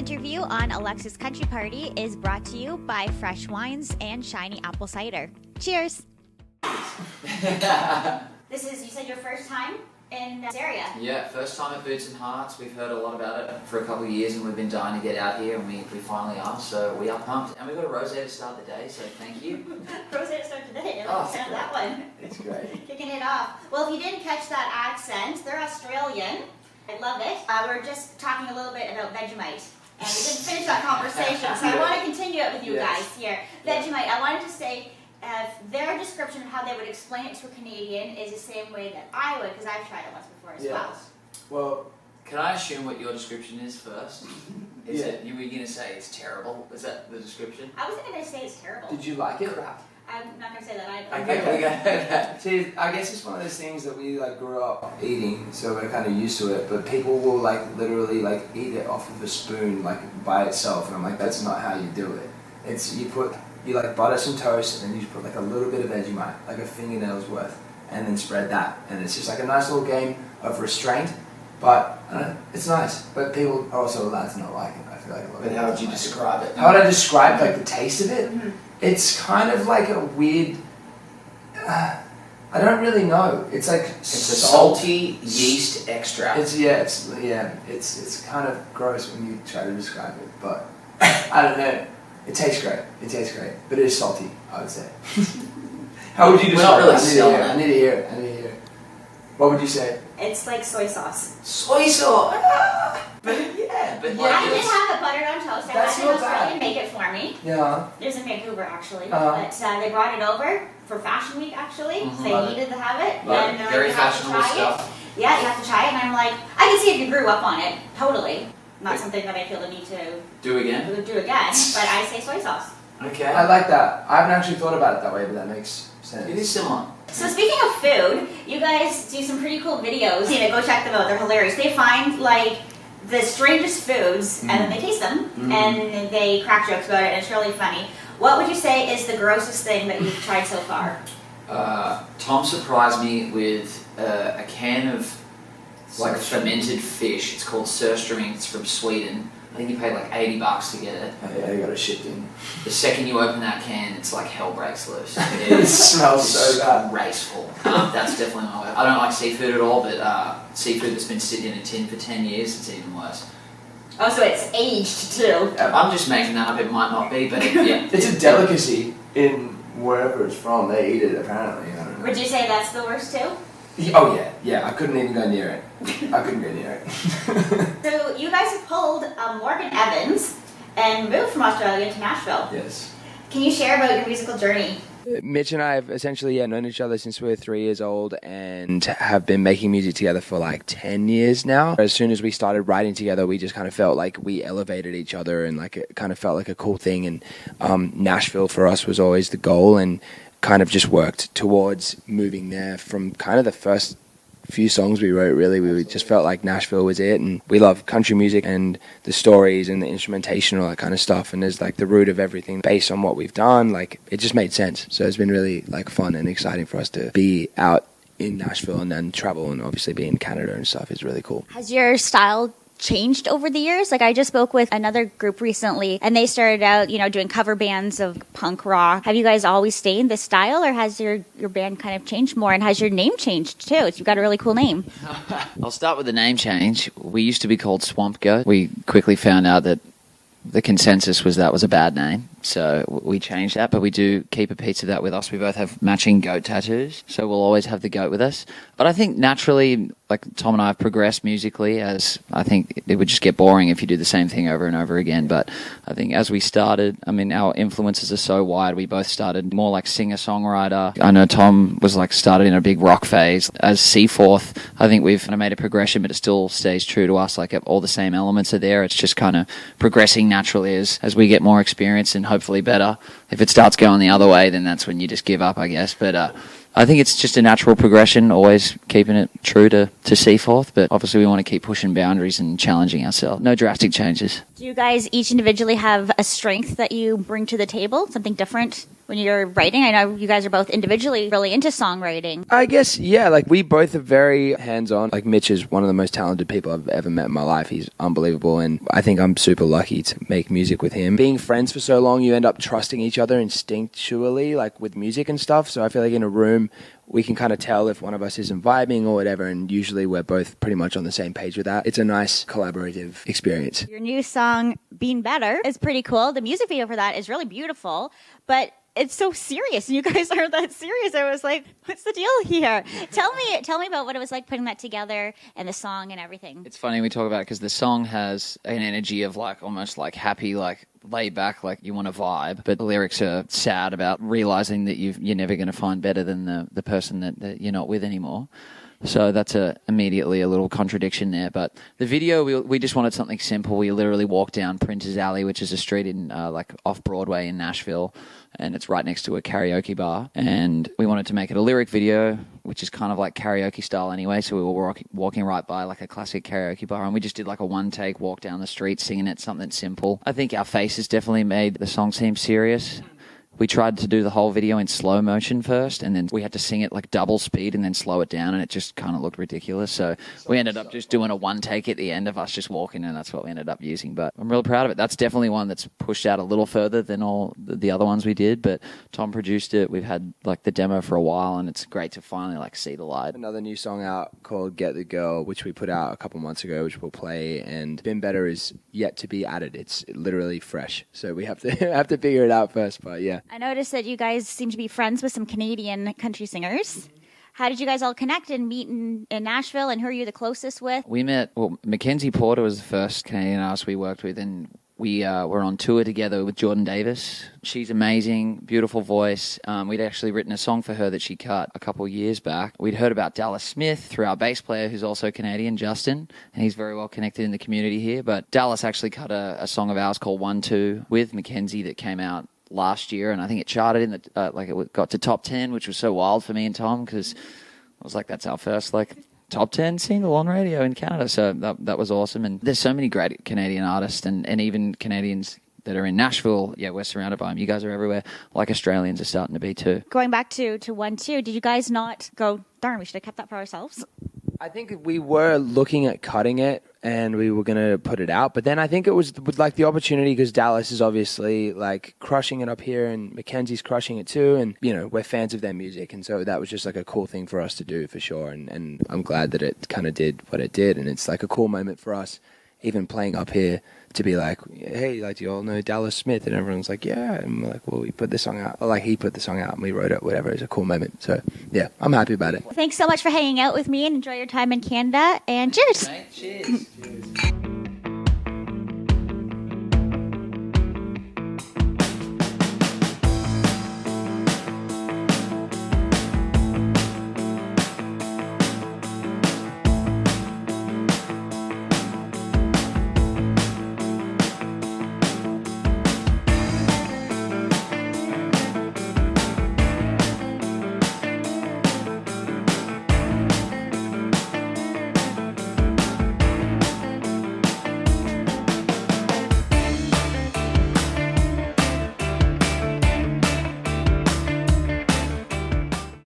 interview on Alexa's Country Party is brought to you by Fresh Wines and Shiny Apple Cider. Cheers! This is, you said, your first time in this area? Yeah, first time at Boots and Hearts. We've heard a lot about it for a couple of years and we've been dying to get out here and we finally are, so we are pumped. And we've got a rosé to start the day, so thank you. Rosé to start the day, Oh, that one. It's great. Kicking it off. Well, if you didn't catch that accent, they're Australian. I love it. We're just talking a little bit about Vegemite. And we didn't finish that conversation, so I want to continue it with you guys here. Vegemite, I wanted to say, their description of how they would explain it to a Canadian is the same way that I would, because I've tried it once before as well. Well, can I assume what your description is first? Is it, you were going to say it's terrible? Is that the description? I wasn't going to say it's terrible. Did you like it? Crap. I'm not going to say that either. Okay. See, I guess it's one of those things that we grew up eating, so we're kind of used to it. But people will literally eat it off of a spoon by itself, and I'm like, that's not how you do it. It's you butter some toast, and then you put a little bit of Vegemite, like a fingernail's worth, and then spread that, and it's just a nice little game of restraint. But it's nice. But people are also allowed to not like it. I feel like a lot. But how would you describe it? How would I describe the taste of it? Mm-hmm. It's kind of like a weird. I don't really know. It's a salty yeast extract. It's kind of gross when you try to describe it, but I don't know. It tastes great. But it is salty, I would say. How would you describe it? I need to hear it. What would you say? It's like soy sauce. Soy sauce. But I did have it buttered on toast. I had an Australian make it for me. Yeah. There's in Vancouver actually, but they brought it over for Fashion Week actually. So they needed to have it, and very fashionable stuff. Yeah, you have to try it, and I'm like, I can see if you grew up on it. Totally. Not something that I feel the need to do again, but I say soy sauce. Okay. I like that. I haven't actually thought about it that way, but that makes sense. It is similar. So speaking of food, you guys do some pretty cool videos. Go check them out. They're hilarious. They find the strangest foods and then they taste them and they crack jokes about it, and it's really funny. What would you say is the grossest thing that you've tried so far? Tom surprised me with a can of fermented fish. It's called surströmming. It's from Sweden. I think you paid $80 to get it. Oh, yeah, you got it shipped in. The second you open that can, it's like hell breaks loose. It smells so bad. Graceful. That's definitely my way. I don't like seafood at all, but seafood that's been sitting in a tin for 10 years, it's even worse. Oh, so it's aged too. I'm just making that up. It might not be, but yeah. It's a delicacy in wherever it's from. They eat it apparently. I don't know. Would you say that's the worst too? Oh yeah. I couldn't even go near it. So you guys have pulled Morgan Evans and moved from Australia to Nashville. Yes. Can you share about your musical journey? Mitch and I have essentially known each other since we were 3 years old and have been making music together for 10 years now. As soon as we started writing together, we just kind of felt like we elevated each other and it kind of felt like a cool thing. And Nashville for us was always the goal, and kind of just worked towards moving there from kind of the first few songs we wrote. Really, we just felt like Nashville was it, and we love country music and the stories and the instrumentation, all that kind of stuff, and there's the root of everything based on what we've done. It just made sense. So it's been really fun and exciting for us to be out in Nashville and then travel, and obviously be in Canada and stuff is really cool. Has your style changed over the years? I just spoke with another group recently, and they started out, doing cover bands of punk rock. Have you guys always stayed in this style, or has your band kind of changed more? And has your name changed too? You've got a really cool name. I'll start with the name change. We used to be called Swamp Goat. We quickly found out that the consensus was that was a bad name, so we changed that, but we do keep a piece of that with us. We both have matching goat tattoos, so we'll always have the goat with us. But I think naturally, Tom and I have progressed musically, as I think it would just get boring if you do the same thing over and over again. But I think as we started, our influences are so wide. We both started more like singer-songwriter. I know Tom was started in a big rock phase. As Seaforth, I think we've kind of made a progression, but it still stays true to us. All the same elements are there. It's just kind of progressing naturally as we get more experience and hopefully better. If it starts going the other way, then that's when you just give up, I guess. But I think it's just a natural progression, always keeping it true to Seaforth, but obviously we want to keep pushing boundaries and challenging ourselves. No drastic changes. Do you guys each individually have a strength that you bring to the table, something different when you're writing? I know you guys are both individually really into songwriting. I guess, yeah, like we both are very hands-on. Like Mitch is one of the most talented people I've ever met in my life. He's unbelievable, and I think I'm super lucky to make music with him. Being friends for so long, you end up trusting each other instinctually, like with music and stuff. So I feel like in a room, we can kind of tell if one of us isn't vibing or whatever, and usually we're both pretty much on the same page with that. It's a nice collaborative experience. Your new song, Being Better, is pretty cool. The music video for that is really beautiful, but it's so serious, and you guys are that serious. I was like, what's the deal here? Tell me about what it was like putting that together and the song and everything. It's funny we talk about it because the song has an energy of like almost like happy, like laid back, like you want to vibe, but the lyrics are sad about realizing that you're never going to find better than the person that you're not with anymore. So that's immediately a little contradiction there. But the video, we just wanted something simple. We literally walked down Printers Alley, which is a street in like off Broadway in Nashville, and it's right next to a karaoke bar. And we wanted to make it a lyric video, which is kind of like karaoke style anyway. So we were walking right by like a classic karaoke bar, and we just did like a one take walk down the street singing it, something simple. I think our faces definitely made the song seem serious. We tried to do the whole video in slow motion first, and then we had to sing it like double speed and then slow it down, and it just kind of looked ridiculous. So we ended up just doing a one take at the end of us just walking, and that's what we ended up using. But I'm real proud of it. That's definitely one that's pushed out a little further than all the other ones we did, but Tom produced it. We've had like the demo for a while, and it's great to finally like see the light. Another new song out called Get the Girl, which we put out a couple months ago, which we'll play, and Been Better is yet to be added. It's literally fresh, so we have to have to figure it out first. But yeah, I noticed that you guys seem to be friends with some Canadian country singers. How did you guys all connect and meet in Nashville, and who are you the closest with? We met, Mackenzie Porter was the first Canadian artist we worked with, and we were on tour together with Jordan Davis. She's amazing, beautiful voice. We'd actually written a song for her that she cut a couple of years back. We'd heard about Dallas Smith through our bass player, who's also Canadian, Justin, and he's very well connected in the community here. But Dallas actually cut a song of ours called 1-2 with Mackenzie that came out last year, and I think it charted in the it got to top 10, which was so wild for me and Tom, because I was like, that's our first like top 10 single on radio in Canada. So that was awesome. And there's so many great Canadian artists, and even Canadians that are in Nashville. Yeah, we're surrounded by them. You guys are everywhere, like Australians are starting to be too. Going back to 1-2, did you guys not go, darn, we should have kept that for ourselves? I think we were looking at cutting it, and we were going to put it out. But then I think it was like the opportunity, because Dallas is obviously like crushing it up here, and Mackenzie's crushing it too. And, you know, we're fans of their music. And so that was just like a cool thing for us to do for sure. And I'm glad that it kind of did what it did. And it's like a cool moment for us, even playing up here, to be like, hey, like, do you all know Dallas Smith? And everyone's like, yeah. And we're like, well, we put this song out. Or like, he put the song out and we wrote it, whatever. It's a cool moment. So, yeah, I'm happy about it. Thanks so much for hanging out with me, and enjoy your time in Canada. And cheers. Cheers.